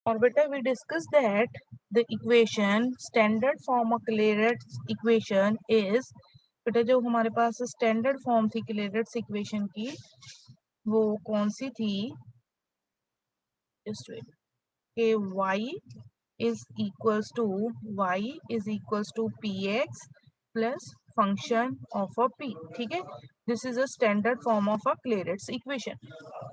और बेटा we discuss that the equation standard form of Clairaut's equation is, बेटा जो हमारे पास स्टैंडर्ड फॉर्म थी क्लेरेट्स इक्वेशन की वो कौन सी थी, जस्ट वेट, के y is equals to px plus function of a p, ठीक है। This is a standard form of a Clairaut's equation.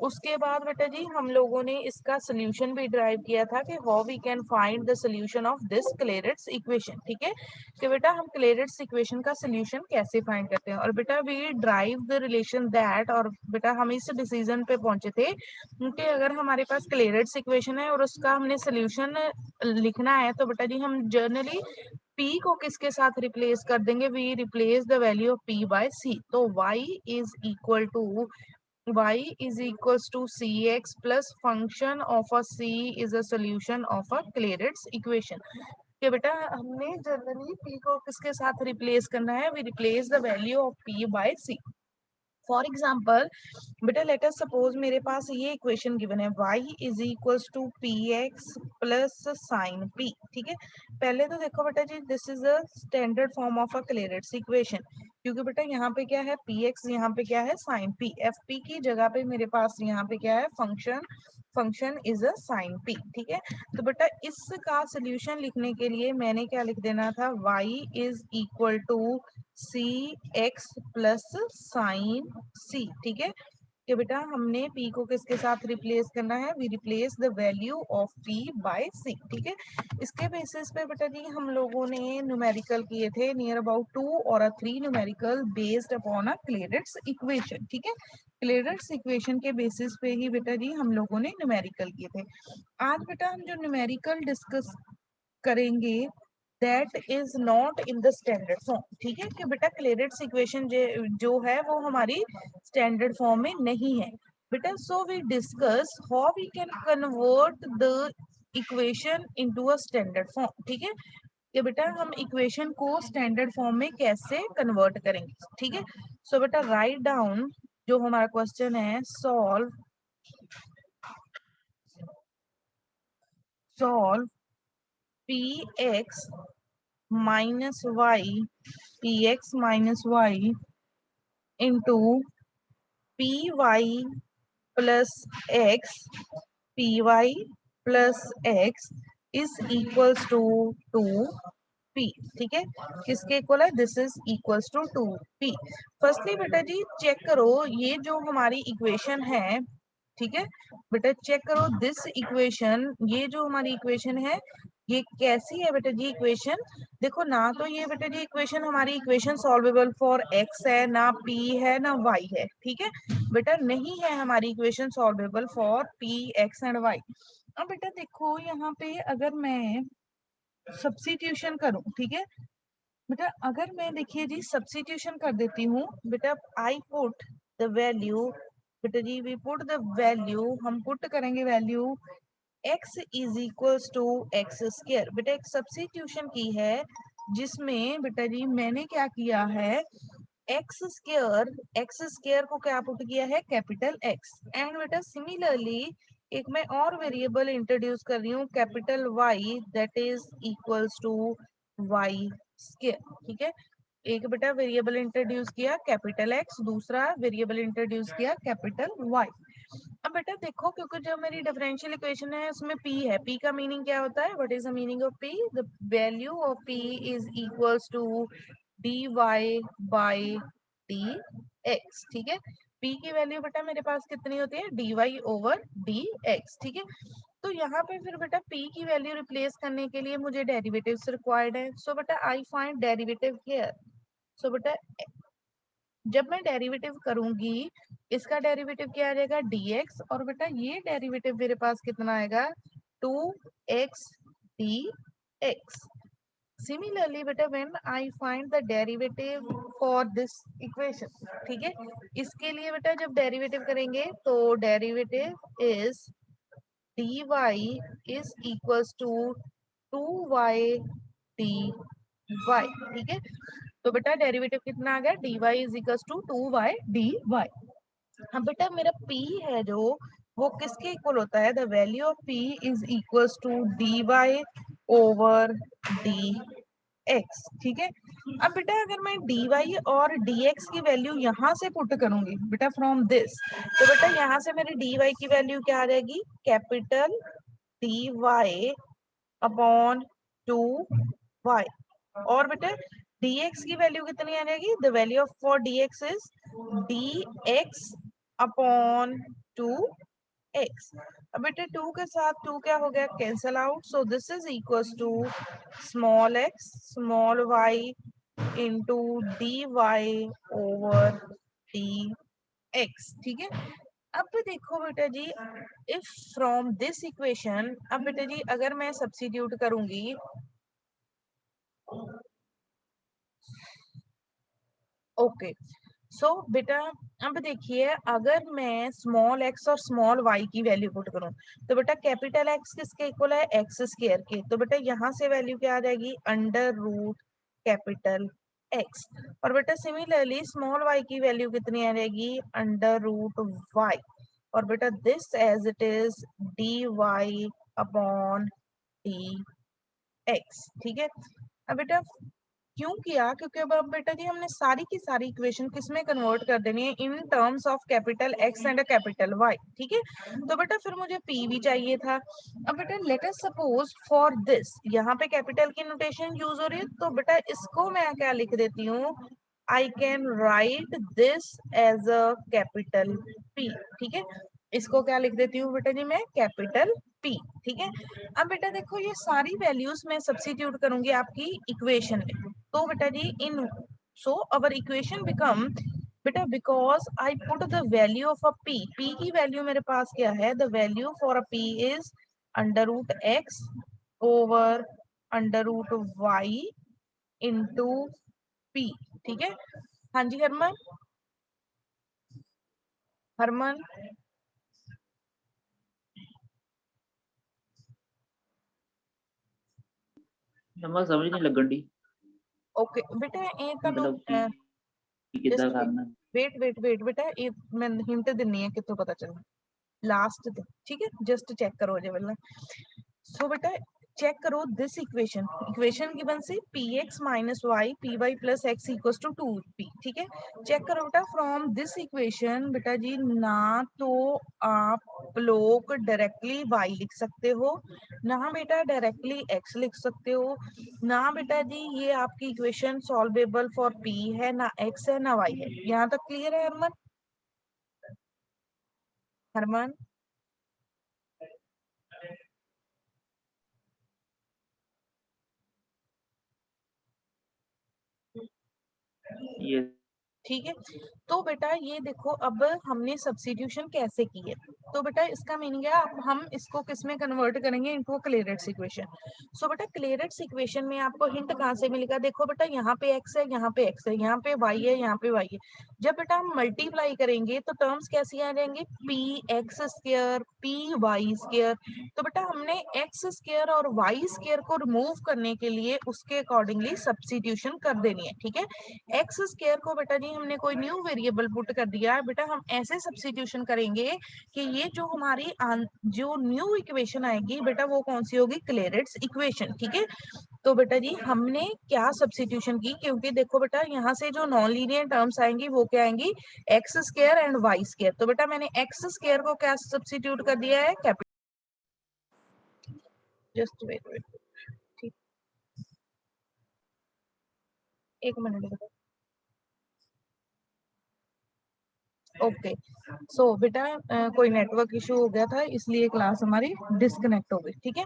उसके बाद बेटा जी हम लोगों ने इसका सोल्यूशन भी ड्राइव किया था कि how we can find the solution of this Clairaut's equation, ठीक है, कि बेटा हम क्लेरेट्स इक्वेशन का सोल्यूशन कैसे फाइंड करते हैं। और बेटा we drive the relation that, और बेटा हम इस डिसीजन पे पहुंचे थे कि अगर हमारे पास क्लेरेट्स इक्वेशन है और उसका हमने सोल्यूशन लिखना है तो बेटा जी हम जर्नली p को किसके साथ रिप्लेस कर देंगे, we replace the value of p by c। तो y is equal to cx plus function of a c is a solution of a Clairaut's equation। कि बेटा हमने जनरली p को किसके साथ रिप्लेस करना है, we replace the value of p by c। For example बेटा लेट अस सपोज मेरे पास ये इक्वेशन गिवन है y is equals to P x plus sine p, ठीक है। पहले तो देखो बेटा जी this is a standard form of a Clairaut's equation, क्योंकि बेटा यहाँ पे क्या है px, यहाँ पे क्या है साइन p, fp की जगह पे मेरे पास यहाँ पे क्या है function is a sine p, ठीक है। तो बेटा इसका सोल्यूशन लिखने के लिए मैंने क्या लिख देना था, y is equal to C X plus sine C, ठीक है। कि बेटा हमने p को किसके साथ रिप्लेस करना है, we replace the value of p by c, ठीक है। इसके बेसिस पे बेटा जी हम लोगों ने न्यूमेरिकल किए थे नियर अबाउट 2 और 3 numerical based upon a Clairaut's equation, ठीक है। क्लेरेट्स इक्वेशन के बेसिस पे ही बेटा जी हम लोगों ने न्यूमेरिकल किए थे। आज बेटा हम जो न्यूमेरिकल डिस्कस करेंगे that is not in the standard form, ठीक है, कि बेटा क्लेरेट्स इक्वेशन जो है वो हमारी स्टैंडर्ड फॉर्म में नहीं है बेटा। So we discuss how we can convert the equation into a standard form, ठीक है, कि बेटा हम इक्वेशन को स्टैंडर्ड फॉर्म में कैसे कन्वर्ट करेंगे, ठीक है। सो बेटा राइट डाउन जो हमारा क्वेश्चन है, solve px minus y, px minus y into py plus x, py plus x is equals to 2p, ठीक है। किसके इक्वल है, this is equals to 2p। Firstly बेटा जी चेक करो ये जो हमारी इक्वेशन है, ठीक है, बेटा चेक करो दिस इक्वेशन, ये जो हमारी इक्वेशन है ये कैसी है बेटा जी इक्वेशन। देखो ना तो ये बेटा जी इक्वेशन हमारी इक्वेशन सॉल्वेबल फॉर x है, ना p है, ना y है, ठीक है। बेटा नहीं है हमारी equation solvable for p, x and y। अब बेटा देखो यहाँ पे अगर मैं सब्स्टिट्यूशन करूं, ठीक है बेटा, अगर मैं देखिए जी सब्स्टिट्यूशन कर देती हूँ बेटा, आई पुट द वैल्यू, बेटा जी वी पुट द वैल्यू, हम पुट करेंगे value x is equals to x square, बेटा एक सब्स्टिट्यूशन की है जिसमें बेटा जी मैंने क्या किया है, एक्स स्क्र को क्या पुट किया है, कैपिटल एक्स, एंड बेटा सिमिलरली एक मैं और वेरिएबल इंट्रोड्यूस कर रही हूँ capital Y, that is equals to y square, ठीक है। एक बेटा वेरिएबल इंट्रोड्यूस किया कैपिटल एक्स, दूसरा वेरिएबल इंट्रोड्यूस किया कैपिटल वाई। अब बेटा देखो क्योंकि जो मेरी डिफरेंशियल इक्वेशन है उसमें p है, p का मीनिंग क्या होता है, what is the meaning of p, the value of p is equals to dy by dx, ठीक है। p की वैल्यू बेटा मेरे पास कितनी होती है, dy ओवर dx, ठीक है। तो यहाँ पे फिर बेटा p की वैल्यू रिप्लेस करने के लिए मुझे डेरिवेटिव्स रिक्वायर्ड है, सो बेटा आई फाइंड डेरिवेटिव हियर। सो बेटा जब मैं डेरिवेटिव करूंगी इसका डेरिवेटिव क्या आ जाएगा, dx, और बेटा ये डेरिवेटिव मेरे पास कितना आएगा, 2x dx। सिमिलरली बेटा when I find the derivative for this equation, ठीक है, इसके लिए बेटा जब डेरिवेटिव करेंगे तो derivative is dy is equals to 2y dy, ठीक है। तो बेटा डेरिवेटिव कितना आ गया, dy is equals to 2y dy। अब बेटा मेरा p है जो वो किसके इक्वल होता है, the value of p is equals to dy over dx, ठीक है। अब बेटा अगर मैं dy और dx की वैल्यू यहाँ से पुट करूंगी बेटा फ्रॉम दिस, तो बेटा यहाँ से मेरी dy की वैल्यू क्या आ जाएगी, कैपिटल dy अपॉन 2y, और बेटा dx की वैल्यू कितनी आ जाएगी, the value of for dx is dx upon 2x। अब बेटा 2 के साथ 2 क्या हो गया, cancel out, so this is equals to small x small y into dy over dx, ठीक है। अब देखो बेटा जी, इफ फ्रॉम दिस इक्वेशन, अब बेटा जी अगर मैं सब्स्टिट्यूट करूंगी, ओके सो बेटा अब देखिए अगर मैं स्मॉल x और स्मॉल y की वैल्यू पुट करूं, तो बेटा कैपिटल X किसके इक्वल है, एक्स स्क्वायर के, तो बेटा यहाँ से वैल्यू क्या आ जाएगी, अंडर रूट कैपिटल X, और बेटा सिमिलरली स्मॉल y की वैल्यू कितनी आ जाएगी, अंडर रूट y, और बेटा this as it is dy upon dx, ठीक है। अब बेटा क्यों किया, क्योंकि अब बेटा जी हमने सारी की सारी इक्वेशन किसमें कन्वर्ट कर देनी है, in terms of capital X and capital Y, ठीक है। तो बेटा फिर मुझे पी भी चाहिए था। अब बेटा let us suppose for this, यहाँ पे कैपिटल की नोटेशन यूज हो रही है, तो बेटा इसको मैं क्या लिख देती हूँ, I can write this as a capital P, ठीक है। इसको क्या लिख देती हूँ बेटा जी मैं, कैपिटल पी, ठीक है। अब बेटा देखो ये सारी वैल्यूज मैं सब्स्टिट्यूट करूंगी आपकी इक्वेशन में, तो बेटा जी in so our equation become, बेटा because I put the value of a P, P की वैल्यू मेरे पास क्या है, the value for a P is under root x over under root Y into P, ठीक है। हाँ जी हरमन, हरमन मैं समझ नहीं लगन डी, ओके बेटा ये ਤੁਹਾਨੂੰ मतलब कि किदा जस्ट करना। वेट वेट वेट बेटा ये मैं हिंट दिन्नी है कितों पता चलना, लास्ट ते ठीक है, जस्ट चेक करो जे पहला। सो बेटा चेक करो दिस इक्वेशन, इक्वेशन गिवन से px minus y p y plus x equals to 2p, ठीक है। चेक करो बेटा फ्रॉम दिस इक्वेशन, बेटा जी ना तो आप लोग डायरेक्टली y लिख सकते हो, ना बेटा डायरेक्टली x लिख सकते हो, ना बेटा जी ये आपकी इक्वेशन सॉल्वेबल फॉर p है, ना x है ना y है। यहाँ तक क्लियर है हरमन, हरमन ये ठीक है। तो बेटा ये देखो अब हमने सब्स्टिट्यूशन कैसे की है, तो बेटा इसका मीनिंग है अब हम इसको किस में कन्वर्ट करेंगे, इनटू क्लेरेट्स इक्वेशन। सो बेटा क्लेरेट्स इक्वेशन में आपको हिंट कहाँ से मिलेगा, देखो बेटा यहाँ पे x है, यहाँ पे x है, यहाँ पे y है, यहाँ पे y है। जब बेटा हम मल्टीप्लाई करेंगे तो टर्म्स कैसी आ जाएंगे, p x square p y square, तो बेटा हमने एक्स स्क्र और वाई स्क्र को रिमूव करने के लिए उसके अकॉर्डिंगली सब्स्टिट्यूशन कर देनी है, ठीक है। एक्स स्क्र को बेटा जी हमने कोई न्यू वेरिएबल पुट कर दिया है, बेटा हम ऐसे सब्स्टिट्यूशन करेंगे कि ये जो हमारी जो न्यू इक्वेशन आएगी बेटा वो कौन सी होगी, क्लेरेट्स इक्वेशन, ठीक है। तो बेटा जी हमने क्या सब्स्टिट्यूशन की, क्योंकि देखो बेटा यहाँ से जो नॉन लीनियर टर्म्स आएंगी वो क्या आएंगी, x square and y square, तो बेटा मैंने एक्स स्क्र को क्या सब्स्टिट्यूट कर दिया है, कैपिटल, जस्ट वेट वेट, ठीक, एक मिनट बेटा, ओके सो बेटा कोई नेटवर्क इशू हो गया था इसलिए क्लास हमारी डिस्कनेक्ट हो गई, ठीक है।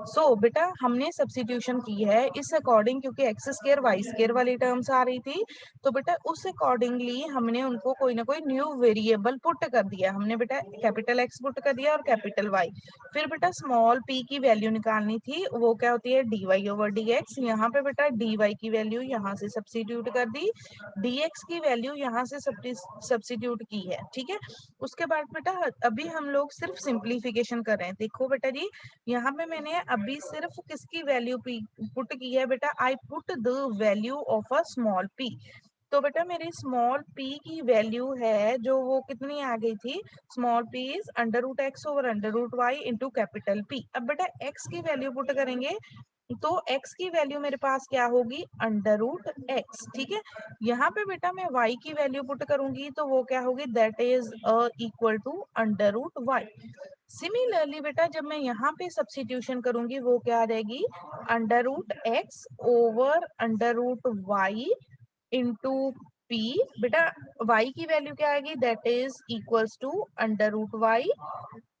सो बेटा हमने सब्स्टिट्यूशन की है इस अकॉर्डिंग, क्योंकि एक्स स्क्र वाई स्क्र वाली टर्म्स आ रही थी, तो बेटा उस अकॉर्डिंगली हमने उनको कोई ना कोई न्यू वेरिएबल पुट कर दिया, हमने बेटा कैपिटल एक्स पुट कर दिया और कैपिटल वाई, फिर बेटा स्मॉल पी की वैल्यू निकालनी थी, वो क्या होती है, d Y over D x, यहाँ पे बेटा डी वाई की वैल्यू यहाँ से सब्स्टिट्यूट कर दी, dx की वैल्यू यहाँ से सब्स्टिट्यूट की है, ठीक है। उसके बाद बेटा अभी हम लोग सिर्फ सिंप्लीफिकेशन कर रहे हैं, देखो बेटा जी यहाँ पे मैंने अभी सिर्फ किसकी वैल्यू पुट की है, बेटा आई put the value of a small p, तो बेटा मेरी स्मॉल p की वैल्यू है जो वो कितनी आ गई थी, small p is under root x over under root Y into capital P। अब बेटा x की वैल्यू पुट करेंगे तो x की वैल्यू मेरे पास क्या होगी, अंडर रूट एक्स। ठीक है, यहाँ पे बेटा मैं y की वैल्यू पुट करूंगी तो वो क्या होगी, that is equal to under root y. Similarly बेटा जब मैं यहाँ पे सब्स्टिट्यूशन करूंगी वो क्या आ जाएगी, under root x over under root Y into p। बेटा y की वैल्यू क्या आएगी, that is equals to under root y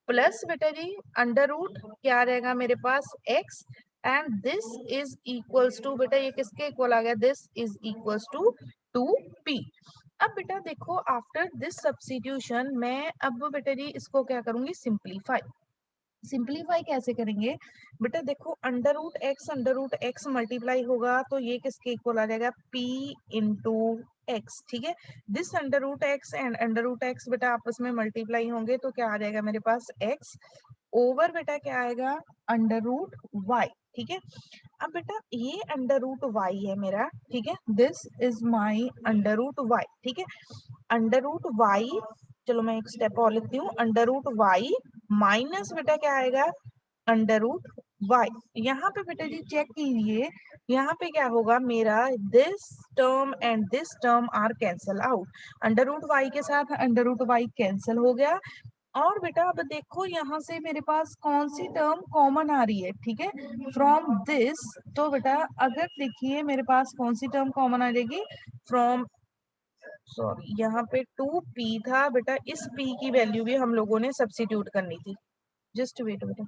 plus बेटा जी अंडर रूट क्या रहेगा मेरे पास x and this is equals to, बेटा ये किसके इक्वल आ गया, this is equals to 2p। अब बेटा देखो आफ्टर दिस सब्स्टिट्यूशन मैं अब बेटा जी इसको क्या करूंगी, सिंप्लीफाई कैसे करेंगे, बेटा देखो अंडर रूट एक्स मल्टीप्लाई होगा तो ये किसके इक्वल आ जाएगा, p इंटू एक्स। ठीक है, this under root x and under root x बेटा आपस में मल्टीप्लाई होंगे तो क्या आ जाएगा मेरे पास x ओवर बेटा क्या आएगा, अंडर रूट वाई। ठीक है, अब बेटा ये अंडर रूट वाई है मेरा, ठीक है, this is my under root y. ठीक है, अंडर रूट वाई, चलो मैं एक स्टेप और लिखती हूँ, अंडर रूट वाई माइनस बेटा क्या आएगा, अंडर रूट वाई। यहाँ पे बेटा जी चेक कीजिए, यहाँ पे क्या होगा मेरा, this term and this term are cancel out, under root y के साथ अंडर रूट वाई कैंसिल हो गया। और बेटा अब देखो यहाँ से मेरे पास कौन सी टर्म कॉमन आ रही है, ठीक है, फ्रॉम दिस। तो बेटा अगर देखिए मेरे पास कौन सी टर्म कॉमन आ जाएगी, फ्रॉम, सॉरी यहाँ पे 2p था बेटा, इस p की वैल्यू भी हम लोगों ने सब्स्टिट्यूट करनी थी, जस्ट वेट बेटा।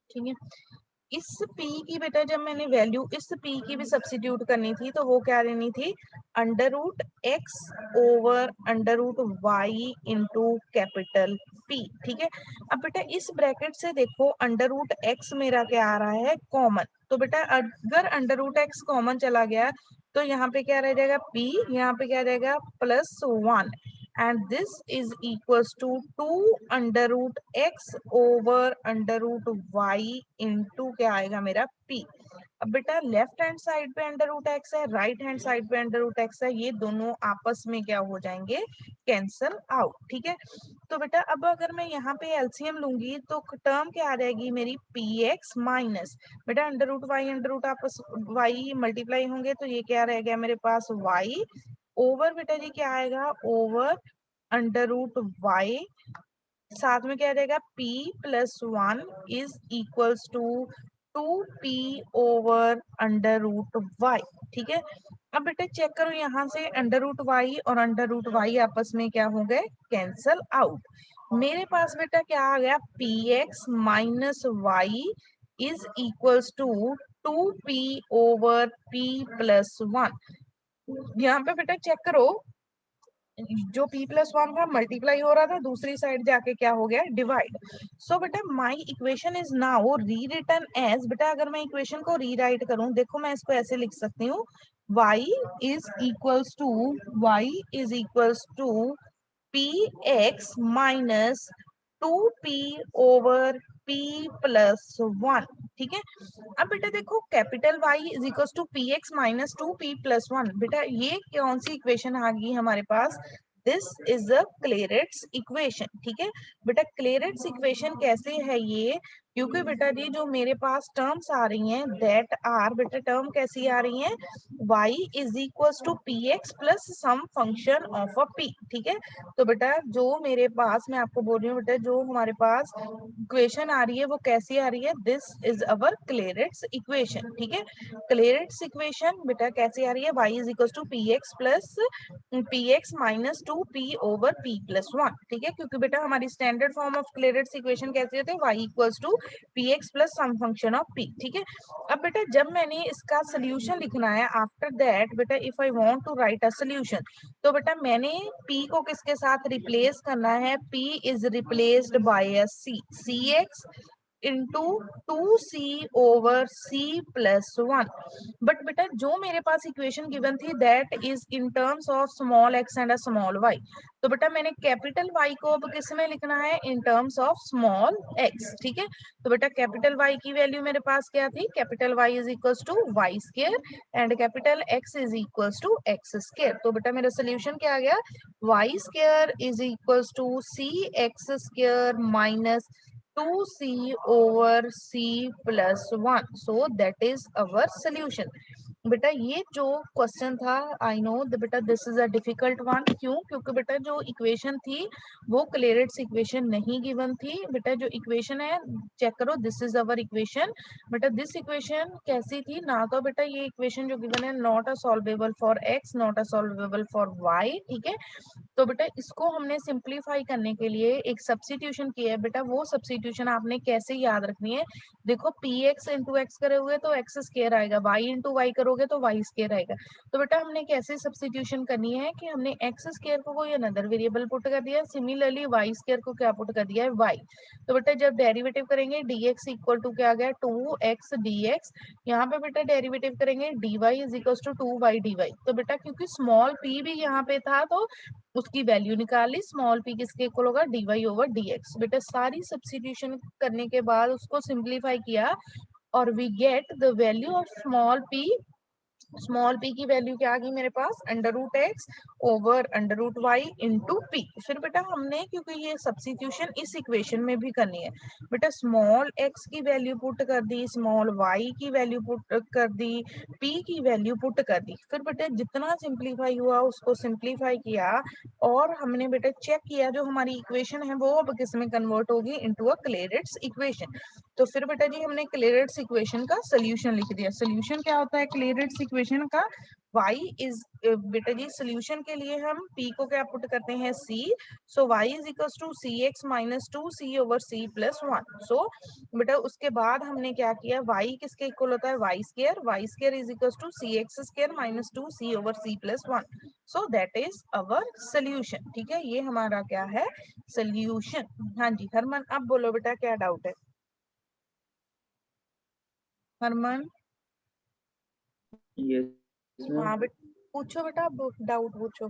ठीक है, इस p की बेटा जब मैंने वैल्यू इस p की भी सब्स्टिट्यूट करनी थी तो वो क्या लेनी थी, under root x over under root Y into capital P। ठीक है, अब बेटा इस ब्रैकेट से देखो अंडर रूट x मेरा क्या आ रहा है, कॉमन। तो बेटा अगर अंडर रूट x कॉमन चला गया तो यहाँ पे क्या रह जाएगा p, यहाँ पे क्या रहेगा +1 and this is equals to 2 under root x over under root y into क्या आएगा मेरा p। अब बेटा लेफ्ट हैंड साइड पे अंडर रूट एक्स है, राइट हैंड साइड पे अंडर रूट एक्स है, ये दोनों आपस में क्या हो जाएंगे, कैंसल आउट। ठीक है, तो बेटा अब अगर मैं यहाँ पे एलसीएम लूंगी तो टर्म क्या आ जाएगी मेरी पी एक्स माइनस, बेटा under root y under root आपस वाई मल्टीप्लाई होंगे तो ये क्या रह गया मेरे पास वाई ओवर बेटा जी क्या आएगा, ओवर अंडर रूट वाई, साथ में क्या रहेगा p +1 is equals to 2p over under root y. ठीक है, अब बेटा चेक करो यहाँ से अंडर रूट वाई और अंडर रूट वाई आपस में क्या हो गए, कैंसल आउट। मेरे पास बेटा क्या आ गया, p x minus y is equals to 2p over p+1। यहाँ पे बेटा चेक करो, जो p+1 था मल्टीप्लाई हो रहा था, दूसरी साइड जाके क्या हो गया, डिवाइड। सो बेटा माई इक्वेशन इज नाउ री रिटर्न एज, बेटा अगर मैं इक्वेशन को रीराइट करूं, देखो मैं इसको ऐसे लिख सकती हूँ, y is equals to px minus 2p over p+1। ठीक है, अब बेटा देखो capital Y is equal to P x minus 2p+1, बेटा ये कौन सी इक्वेशन आ गई हमारे पास, this is a Clairaut's equation. ठीक है, बेटा क्लेरेट्स इक्वेशन कैसे है ये, क्योंकि बेटा जी जो मेरे पास टर्म्स आ रही हैं दैट आर, बेटा टर्म कैसी आ रही हैं, y is equal to P x plus some function of a p। ठीक है, तो बेटा जो मेरे पास, मैं आपको बोल रही हूँ बेटा जो हमारे पास इक्वेशन आ रही है वो कैसी आ रही है, दिस इज अवर क्लेरेट्स इक्वेशन। ठीक है, क्लेरेट्स इक्वेशन बेटा कैसी आ रही है, y is equal to P x minus 2p over p+1। ठीक है, क्योंकि बेटा हमारी standard form of Clairaut's equation कैसी होती है, y equals to P x plus some function of p। ठीक है, अब बेटा जब मैंने इसका सोल्यूशन लिखना है, आफ्टर दैट बेटा if I want to write a solution, तो बेटा मैंने p को किसके साथ रिप्लेस करना है, p is replaced by a c, cx into 2c over c plus 1। But बेटा जो मेरे पास इक्वेशन गिवन थी that is in terms of small x and a small y। तो बेटा मैंने कैपिटल Y को अब किस में लिखना है, in terms of small x। ठीक है, तो बेटा कैपिटल Y की वैल्यू मेरे पास क्या थी, capital Y is equals to y square and capital X is equals to x square. तो बेटा मेरा सोल्यूशन क्या आ गया, y square is equals to C x square minus 2c over c plus 1। So that is our solution। बेटा ये जो question था, आई नो बेटा this is a difficult one. क्यों, क्योंकि बेटा जो इक्वेशन थी वो क्लेरेट्स इक्वेशन नहीं गिवन थी। बेटा जो इक्वेशन है चेक करो, दिस इज अवर इक्वेशन। बेटा दिस इक्वेशन कैसी थी ना, तो बेटा ये इक्वेशन जो गिवन है not a solvable for x, not a solvable for y. ठीक है, तो बेटा इसको हमने सिंप्लीफाई करने के लिए एक सब्स्टिट्यूशन किया है। बेटा वो सब्स्टिट्यूशन आपने कैसे याद रखनी है, देखो पी एक्स इंटू एक्स करोगे तो एक्स स्क्वायर आएगा, वाई इंटू वाई करोगे तो वाई स्क्वायर आएगा। तो बेटा हमने कैसे सब्स्टिट्यूशन करनी है कि हमने एक्स स्क्वायर को कोई अनदर वेरिएबल पुट कर दिया, सिमिलरली वाई स्क्वायर को क्या पुट कर दिया है, वाई। तो बेटा जब डेरिवेटिव करेंगे dx इक्वल टू क्या आ गया 2x dx, यहाँ पे बेटा डेरिवेटिव करेंगे dy is equal to 2y dy। तो बेटा क्योंकि स्मॉल p भी यहाँ पे था तो उसकी वैल्यू निकाली, स्मॉल p किसके इक्वल होगा, dy ओवर dx। बेटा सारी सब्स्टिट्यूशन करने के बाद उसको सिंप्लीफाई किया और we get the value of small p की वैल्यू क्या आ गई मेरे पास, under root x over under root Y into P. फिर बेटा हमने क्योंकि ये सब्स्टिट्यूशन इस इक्वेशन में भी करनी है, बेटा स्मॉल x की वैल्यू पुट कर दी, स्मॉल y की वैल्यू पुट कर दी, p की वैल्यू पुट कर दी। फिर बेटा जितना सिंप्लीफाई हुआ उसको सिंप्लीफाई किया और हमने बेटा चेक किया जो हमारी इक्वेशन है वो अब किस में कन्वर्ट होगी, इनटू अ क्लेरेट्स इक्वेशन। तो फिर बेटा जी हमने क्लेरेट्स इक्वेशन का सोल्यूशन लिख दिया। सोल्यूशन क्या होता है क्लेरेट्स इक्वेशन का, y इज, बेटा जी सोल्यूशन के लिए हम p को क्या पुट करते हैं c, so y is equals to C x minus 2c over c plus 1। So बेटा उसके बाद हमने क्या किया, y किसके इक्वल होता है, y square is equals to C x square minus 2c over c plus 1। So that is our solution. ठीक है, ये हमारा क्या है, सोल्यूशन। हाँ जी हरमन अब बोलो बेटा क्या डाउट है, हरमन। Yes ma'am. हाँ बेटा पूछो, बेटा डाउट पूछो।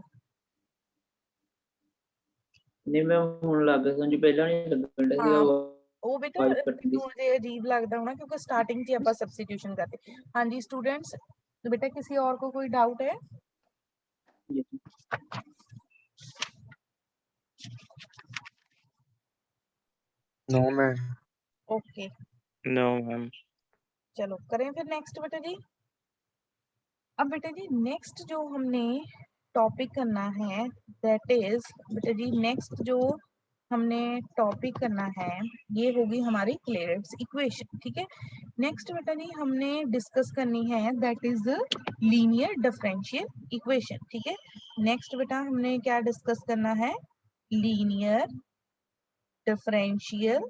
नहीं मैम ਹੁਣ ਲੱਗ ਗਿਆ ਸਮਝ ਪਹਿਲਾਂ ਨਹੀਂ ਲੱਗਣ ਡਿਆ ਸੀਗਾ हाँ वो बेटा ਆਵਾਜ਼ ਕੱਟਦੀ ਸੀ। मुझे अजीब लगता होना क्योंकि स्टार्टिंग से आप सब्स्टिट्यूशन करते। हाँ जी स्टूडेंट्स, तो बेटा किसी और को कोई डाउट है, no ma'am. Okay no ma'am. चलो करें फिर नेक्स्ट बेटा जी। अब बेटा जी नेक्स्ट जो हमने टॉपिक करना है दैट इज, बेटा जी नेक्स्ट जो हमने टॉपिक करना है ये होगी हमारी क्लेरेट्स इक्वेशन। ठीक है, नेक्स्ट बेटा जी हमने डिस्कस करनी है that is linear differential equation. ठीक है, नेक्स्ट बेटा हमने क्या डिस्कस करना है, linear differential,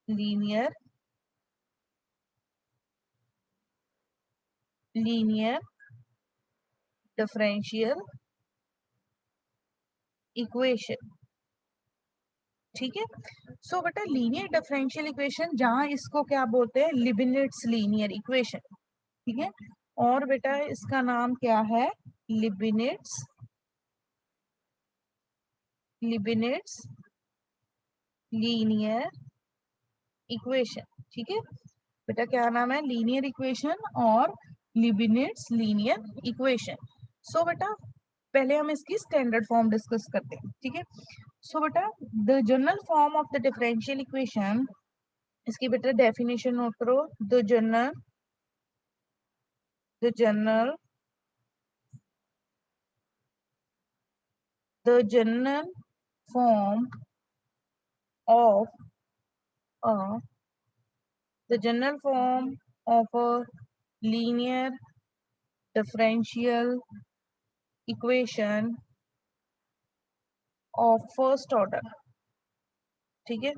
linear linear differential equation. ठीक है, सो बेटा लीनियर डिफरेंशियल इक्वेशन जहां इसको क्या बोलते हैं, लिबिनिट्स लीनियर इक्वेशन। ठीक है, और बेटा इसका नाम क्या है, लिबिनिट्स लिबिनिट्स लीनियर इक्वेशन। ठीक है बेटा क्या नाम है, लीनियर इक्वेशन और लिबिनिट्स लीनियर इक्वेशन। सो बेटा पहले हम इसकी स्टैंडर्ड फॉर्म डिस्कस करते हैं। ठीक है, सो बेटा the general form of the differential equation, इसकी बेटा डेफिनेशन नोट करो, the general the general form of a linear differential equation of first order। ठीक है,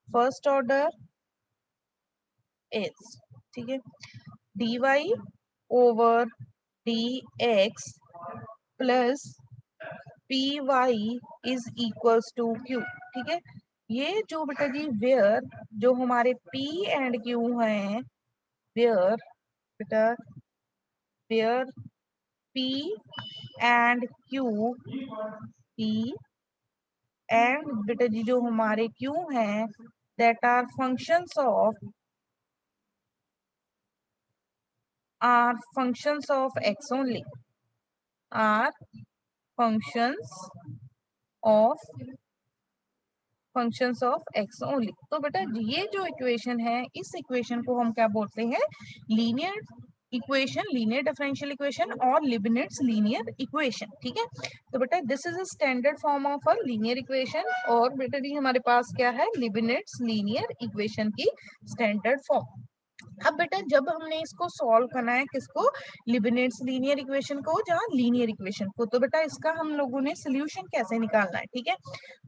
फर्स्ट ऑर्डर इज, ठीक है, dy over dx plus py is equals to q। ठीक है, ये जो बेटा जी वेयर जो हमारे P एंड Q हैं, वेयर बेटा where P and Q, P and बेटा जी जो हमारे Q हैं, that are functions of x only, are functions of x only। तो बेटा ये जो इक्वेशन है, इस इक्वेशन को हम क्या बोलते हैं, linear equation, linear differential equation और लिबनिट्ज लीनियर इक्वेशन। ठीक है, तो बेटा this is a standard form of a linear equation, और बेटा जी हमारे पास क्या है, लिबनिट्ज लीनियर इक्वेशन की स्टैंडर्ड फॉर्म। अब बेटा जब हमने इसको सॉल्व करना है, किसको, लिबनिट्ज लीनियर इक्वेशन को, जहाँ लीनियर इक्वेशन को, तो बेटा इसका हम लोगों ने सोल्यूशन कैसे निकालना है। ठीक है,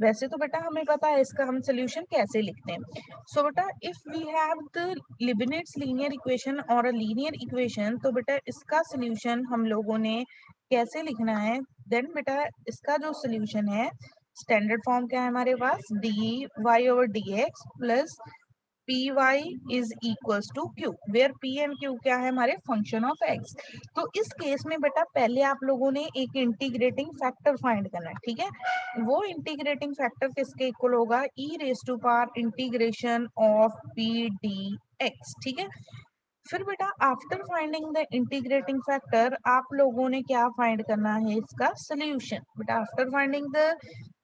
वैसे तो बेटा हमें पता है इसका हम सोल्यूशन कैसे लिखते हैं। सो बेटा if we have the Leibniz linear equation और अ लीनियर इक्वेशन, तो बेटा इसका सोल्यूशन हम लोगों ने कैसे लिखना है। देन बेटा इसका जो सोल्यूशन है, स्टैंडर्ड फॉर्म क्या है हमारे पास, D Y over D x plus P Y is equals to Q, where P and Q क्या है, हमारे फंक्शन ऑफ एक्स। तो इस केस में बेटा पहले आप लोगों ने एक इंटीग्रेटिंग फैक्टर फाइंड करना है। ठीक है, वो इंटीग्रेटिंग फैक्टर किसके इक्वल होगा, E raise to power integration of P D X. ठीक है, फिर बेटा after finding the integrating factor आप लोगों ने क्या फाइंड करना है, इसका सोल्यूशन। बेटा after finding the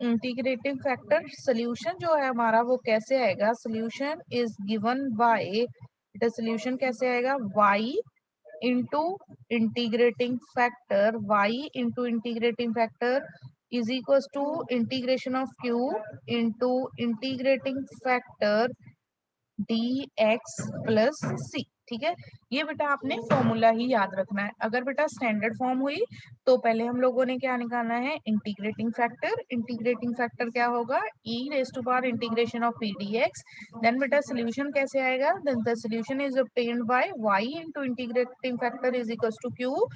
integrating factor, solution जो है हमारा वो कैसे आएगा, सोल्यूशन इज गिवन बाय, बेटा सोल्यूशन कैसे आएगा, y into integrating factor, y into integrating factor is equal to integration of q into integrating factor dx plus c। ठीक है, ये बेटा आपने फॉर्मूला ही याद रखना है। अगर बेटा स्टैंडर्ड फॉर्म हुई तो पहले हम लोगों ने क्या निकालना है, इंटीग्रेटिंग फैक्टर। इंटीग्रेटिंग फैक्टर क्या होगा, e raise to power integration of P D x. Then बेटा सोल्यूशन कैसे आएगा, then the solution is obtained by y into integrating factor is equal to q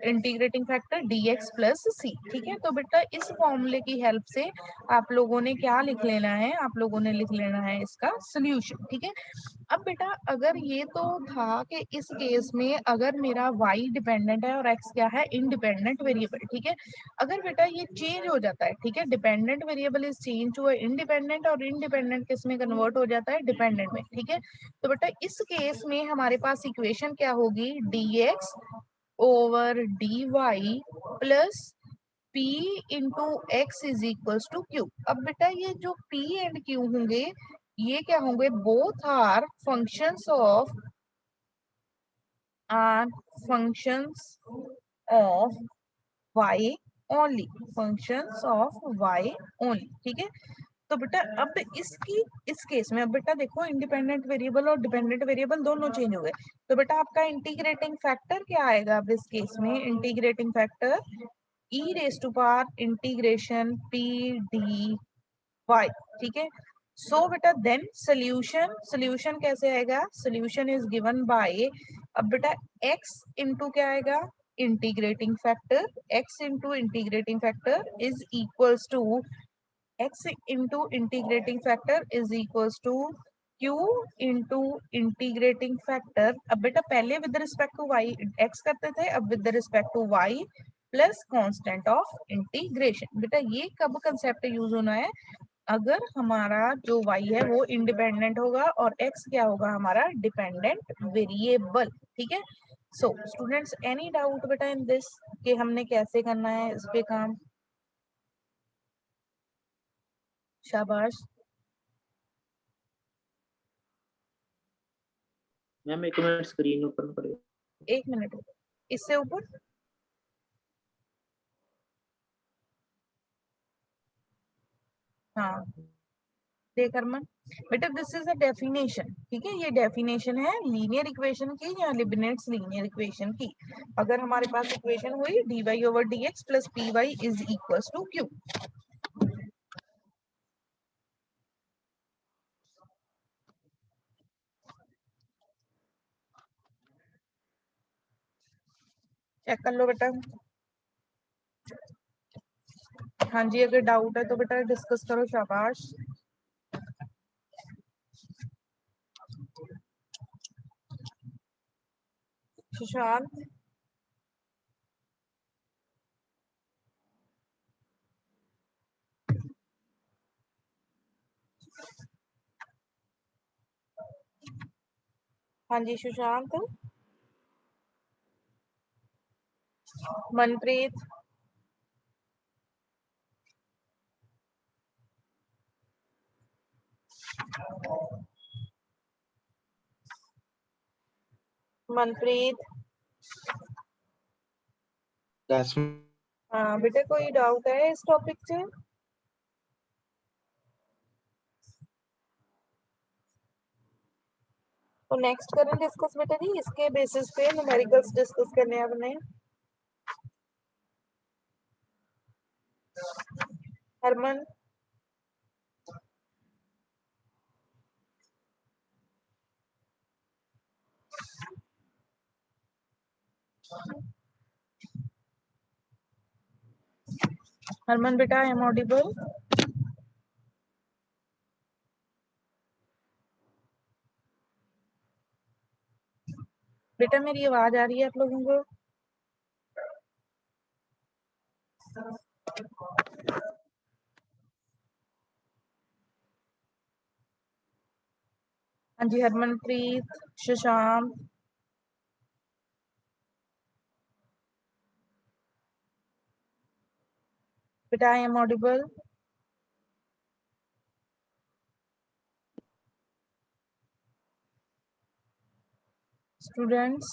integrating factor dx plus c। ठीक है, तो बेटा इस फॉर्मूले की हेल्प से आप लोगों ने क्या लिख लेना है, आप लोगों ने लिख लेना है इसका सोल्यूशन। ठीक है, अब बेटा अगर ये तो था कि इस केस में अगर मेरा y डिपेंडेंट है और x क्या है, इंडिपेंडेंट वेरिएबल। ठीक है, अगर बेटा ये चेंज हो जाता है, ठीक है, dependent variable is change to independent, और इंडिपेंडेंट किस में कन्वर्ट हो जाता है, डिपेंडेंट में। ठीक है, तो बेटा इस केस में हमारे पास इक्वेशन क्या होगी, dx over dy plus p into x is equals to q. अब बेटा ये जो p एंड q होंगे, ये क्या होंगे, both are functions of y only, functions of y only. ठीक है, तो बेटा अब इसकी इस केस में, अब बेटा देखो इंडिपेंडेंट वेरिएबल और डिपेंडेंट वेरिएबल दोनों चेंज हो गए, तो बेटा आपका इंटीग्रेटिंग फैक्टर क्या आएगा, अब इस केस में integrating factor e raise to power integration p dy। ठीक है, सो बेटा देन सोल्यूशन कैसे आएगा, सोल्यूशन इज गिवन बाय, अब बेटा x इंटू क्या आएगा, integrating factor, x into integrating factor is equals to, x into integrating factor is equals to q into integrating factor. अब बेटा पहले with respect to y x करते थे, अब with respect to y plus constant of integration. बेटा ये कब concept use होना है, अगर हमारा जो y है वो इंडिपेंडेंट होगा और x क्या होगा, हमारा डिपेंडेंट वेरिएबल। ठीक है, सो स्टूडेंट्स एनी डाउट बेटा इन दिस, कि हमने कैसे करना है इस पे काम, शाबाश। मैम एक मिनट स्क्रीन ओपन करिए। एक मिनट, इससे ऊपर, हाँ देख अरमान बेटा, दिस इज अ डेफिनेशन। ठीक है, ये डेफिनेशन है लीनियर इक्वेशन की या लिबनिट्ज लीनियर इक्वेशन की। अगर हमारे पास इक्वेशन हुई dy over dx plus py is equals to q। Check कर लो बेटा, हाँ जी अगर डाउट है तो बेटा डिस्कस करो, शाबाश। सुशांत, हाँ जी सुशांत। मनप्रीत, मनप्रीत, Yes. हाँ बेटा कोई डाउट है इस टॉपिक से? तो नेक्स्ट करें डिस्कस बेटा जी, इसके बेसिस पे न्यूमेरिकल्स डिस्कस करने हैं अपने। हरमन, हरमन बेटा आई एम ऑडिबल? बेटा मेरी आवाज आ रही है आप लोगों को? हाँ जी हरमनप्रीत, शशांक, बेटा आई एम ऑडिबल? स्टूडेंट्स,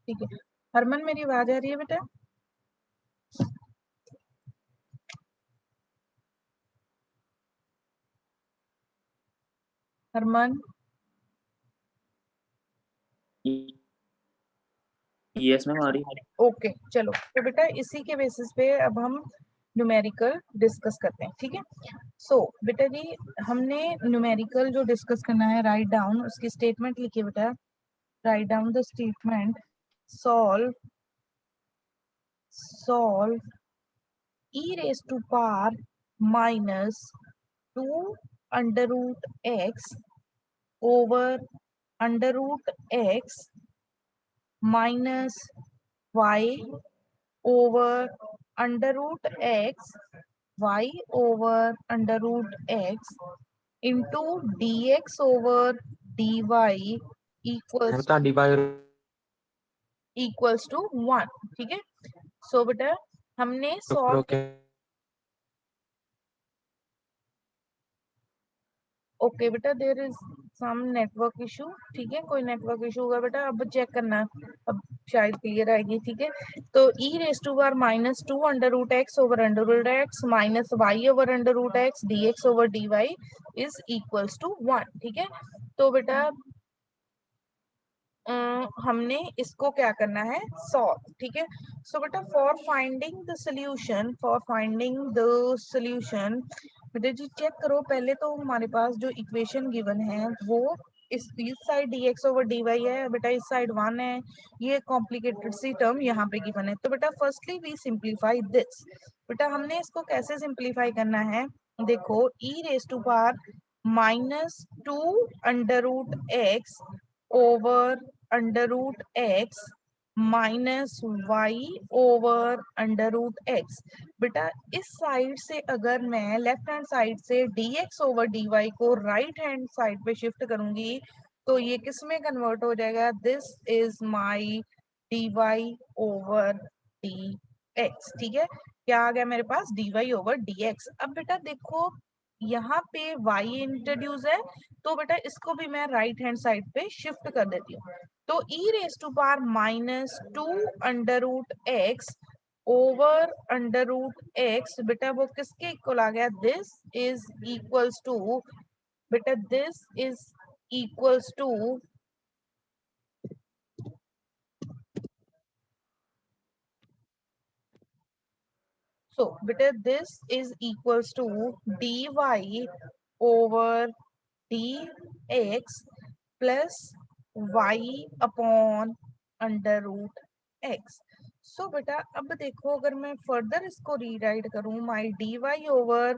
ठीक है। हरमन मेरी आवाज आ रही है बेटा? हरमन, यस मैम आ रही है। ओके चलो तो बेटा इसी के बेसिस पे अब हम न्यूमेरिकल डिस्कस करते हैं, ठीक है। सो बेटा जी हमने न्यूमेरिकल जो डिस्कस करना है, राइट डाउन उसकी स्टेटमेंट लिखिए बेटा। Write down the statement, solve e raised to power minus 2 under root x over under root x minus y over under root x y over under root x into dx over dy equals ਤੁਹਾਡੀ ਵਾਇਰ equals to 1, ठीक है। So बेटा हमने solve, okay okay बेटा there is some network issue, ठीक है कोई नेटवर्क इशू होगा बेटा, अब चेक करना, अब शायद क्लियर आएगी, ठीक है। तो e raise to power minus 2 under root x over under root x minus y over under root x dx over dy is equals to 1, ठीक है। तो बेटा हमने इसको क्या करना है, सॉल्व, ठीक है। सो बेटा फॉर फाइंडिंग द सॉल्यूशन बेटा जी चेक करो पहले तो हमारे पास जो इक्वेशन गिवन है वो इस साइड dx ओवर dy है बेटा, इस साइड 1 है, ये कॉम्प्लिकेटेड सी टर्म यहाँ पे गिवन है। तो बेटा फर्स्टली वी सिंप्लीफाई दिस, बेटा हमने इसको कैसे सिंप्लीफाई करना है, देखो e raise to power minus 2 under root x over under root x minus y over under root x, बेटा इस साइड से अगर मैं लेफ्ट हैंड साइड से dx ओवर dy को राइट हैंड साइड पे शिफ्ट करूंगी तो ये किस में कन्वर्ट हो जाएगा, this is my dy over dx, ठीक है। क्या आ गया मेरे पास, dy ओवर dx। अब बेटा देखो यहाँ पे y इंट्रोड्यूस है तो बेटा इसको भी मैं राइट हैंड साइड पे शिफ्ट कर देती हूँ। तो e raise to power minus 2 under root x over under root x, बेटा वो किसके इक्वल आ गया, दिस इज इक्वल्स टू, बेटा this is equals to, so बेटा this is equals to dy over dx plus y upon under root x। So बेटा अब देखो, अगर मैं फर्दर इसको रीराइट करूं, my d Y over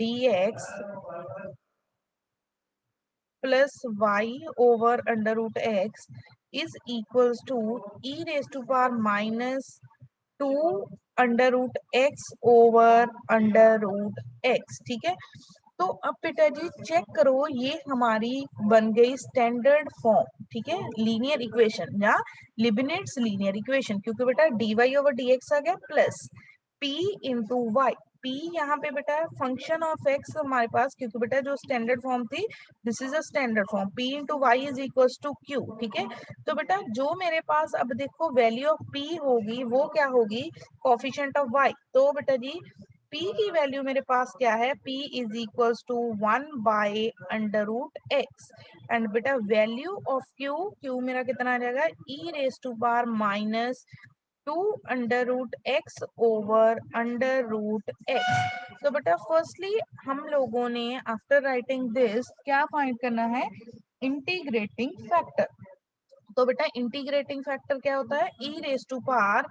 D x plus y over under root x is equals to e raise to power minus 2 under root x over under root x. ठीक है, तो अब बेटा जी चेक करो, ये हमारी बन गई स्टैंडर्ड फॉर्म। ठीक है, लीनियर इक्वेशन या लिबनिट्स लीनियर इक्वेशन, क्योंकि बेटा D Y over D X आ गया प्लस p इंटू वाई। p यहाँ पे बेटा फंक्शन ऑफ x हमारे पास, क्योंकि बेटा जो स्टैंडर्ड फॉर्म थी, this is a standard form, p into y is equals to q। ठीक है, तो बेटा जो मेरे पास अब देखो वैल्यू ऑफ p होगी वो क्या होगी, कोफिशिएंट ऑफ y। तो बेटा जी p की वैल्यू मेरे पास क्या है, p is equals to 1 by under root x। And बेटा वैल्यू ऑफ q मेरा कितना आ जाएगा, e raise to power minus 2 under root x over under root x. तो बेटा फर्स्टली हम लोगों ने आफ्टर राइटिंग दिस क्या फाइंड करना है, इंटीग्रेटिंग फैक्टर। तो बेटा इंटीग्रेटिंग फैक्टर क्या होता है, E raise to power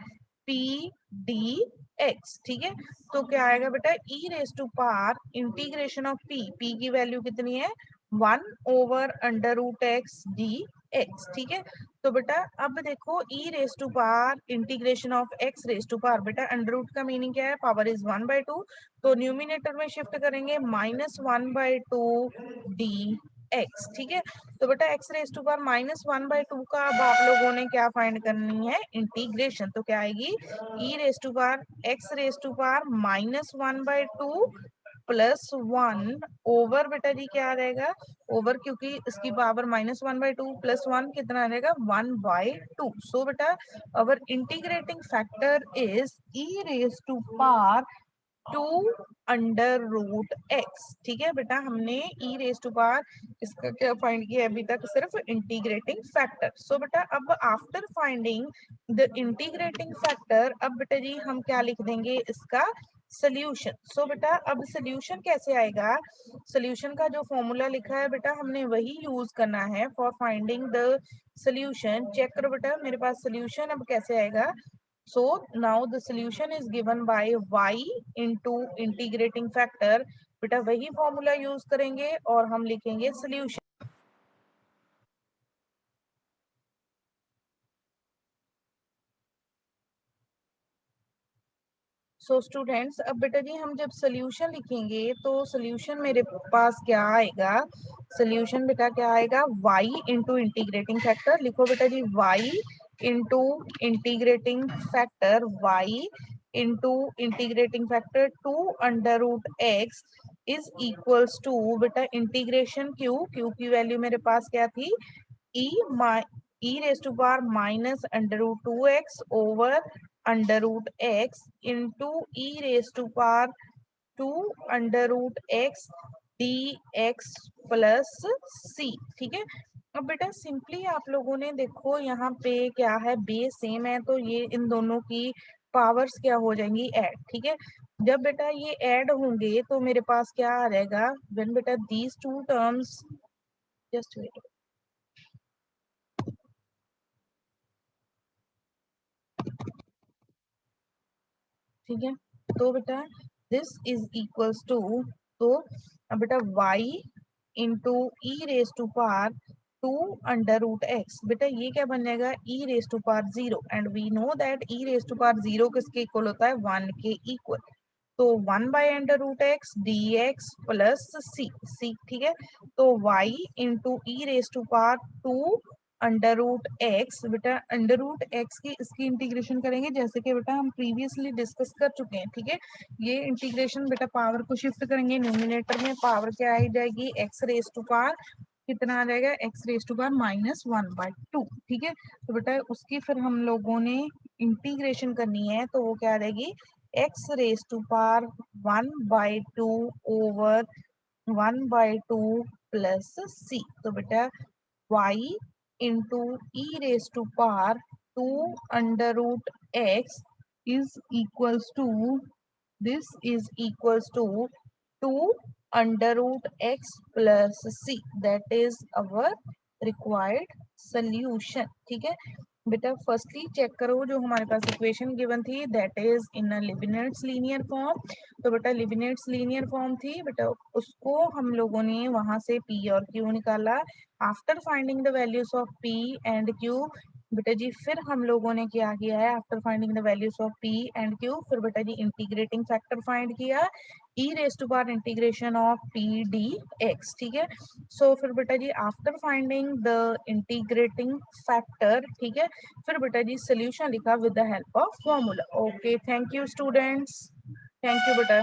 P D X. ठीक है, तो क्या आएगा बेटा, E raise to power integration of P की वैल्यू कितनी है, 1 over under root X D X. ठीक है, तो बेटा अब देखो E raise to power integration of X raise to power, बेटा अंडर रूट का मीनिंग क्या है, पावर इज 1/2, तो न्यूमिनेटर में शिफ्ट करेंगे -1/2 डी एक्स। ठीक है, तो बेटा एक्स रेज टू पावर -1/2 का अब आप लोगों ने क्या फाइंड करनी है, इंटीग्रेशन। तो क्या आएगी, E raise to power X raise to power -1/2 plus 1 over बेटा जी क्या आ रहेगा, ओवर क्योंकि इसकी पावर -1/2 प्लस 1 कितना आ रहेगा, 1/2। सो बेटा our integrating factor is E raise to power 2 under root x. ठीक है बेटा, हमने ई रेज टू पावर इसका क्या फाइंड किया अभी तक, सिर्फ इंटीग्रेटिंग फैक्टर। सो बेटा अब after finding the integrating factor, अब बेटा जी हम क्या लिख देंगे, इसका सोल्यूशन। सो बेटा अब सोल्यूशन कैसे आएगा, सोल्यूशन का जो फॉर्मूला लिखा है बेटा हमने वही यूज करना है for finding the solution. Check करो बेटा मेरे पास सोल्यूशन अब कैसे आएगा। So now the solution is given by y into integrating factor। बेटा वही फॉर्मूला यूज करेंगे और हम लिखेंगे सोल्यूशन। सो स्टूडेंट्स अब बेटा जी हम जब सोल्यूशन लिखेंगे तो सोल्यूशन मेरे पास क्या आएगा, सोल्यूशन बेटा क्या आएगा, y इंटू इंटीग्रेटिंग फैक्टर। लिखो बेटा जी y into integrating factor, y into integrating factor 2 under root x is equals to बेटा इंटीग्रेशन q की वैल्यू मेरे पास क्या थी, e E raise to power minus under root 2x over under root x into E raise to power 2 under root x D x plus C. ठीक है, अब बेटा सिंपली आप लोगों ने देखो यहाँ पे क्या है, बेस सेम है तो ये इन दोनों की पावर्स क्या हो जाएंगी, ऐड। ठीक है, जब बेटा ये ऐड होंगे तो मेरे पास क्या आ रहेगा, व्हेन बेटा these two terms, just wait. ठीक है, तो बेटा दिस इज इक्वल्स टू, तो अब बेटा y into E raise to power 2 under root x, बेटा ये क्या बन जाएगा, E raise to power 0, and we know that E raise to power 0 किसके इक्वल होता है, 1 के इक्वल। तो 1 by under root X D x plus C. ठीक है, तो y into E raise to power 2 under root x, बेटा under root X की इसकी इंटीग्रेशन करेंगे जैसे कि बेटा हम प्रीवियसली डिस्कस कर चुके हैं। ठीक है, ये इंटीग्रेशन बेटा पावर को शिफ्ट करेंगे न्यूमिनेटर में, पावर क्या आ जाएगी, एक्स रेज टू पावर कितना आ जाएगा, एक्स रेज टू पावर -1/2। ठीक है, तो बेटा उसकी फिर हम लोगों ने इंटीग्रेशन करनी है तो वो क्या आ जाएगी, X raise to power 1/2 over 1/2 plus C. तो बेटा y into E raise to power 2 under root x is equals to, this is equals to 2 under root X plus C, that is our required solution. ठीक है, बेटा firstly check करो जो हमारे पास equation given थी that is in a Leibniz linear form. तो बेटा लीबनिट्ज लीनियर फॉर्म थी बेटा, उसको हम लोगों ने वहां से P और Q निकाला। After finding the values of P and Q बेटा जी फिर हम लोगों ने क्या किया है, after finding the values of P and Q फिर बेटा जी इंटीग्रेटिंग फैक्टर फाइंड किया e raise to power integration of P dx, ठीक है। सो फिर बेटा जी after finding the integrating factor, ठीक है, फिर बेटा जी सोल्यूशन लिखा with the help of formula. Okay thank you students, thank you बेटा।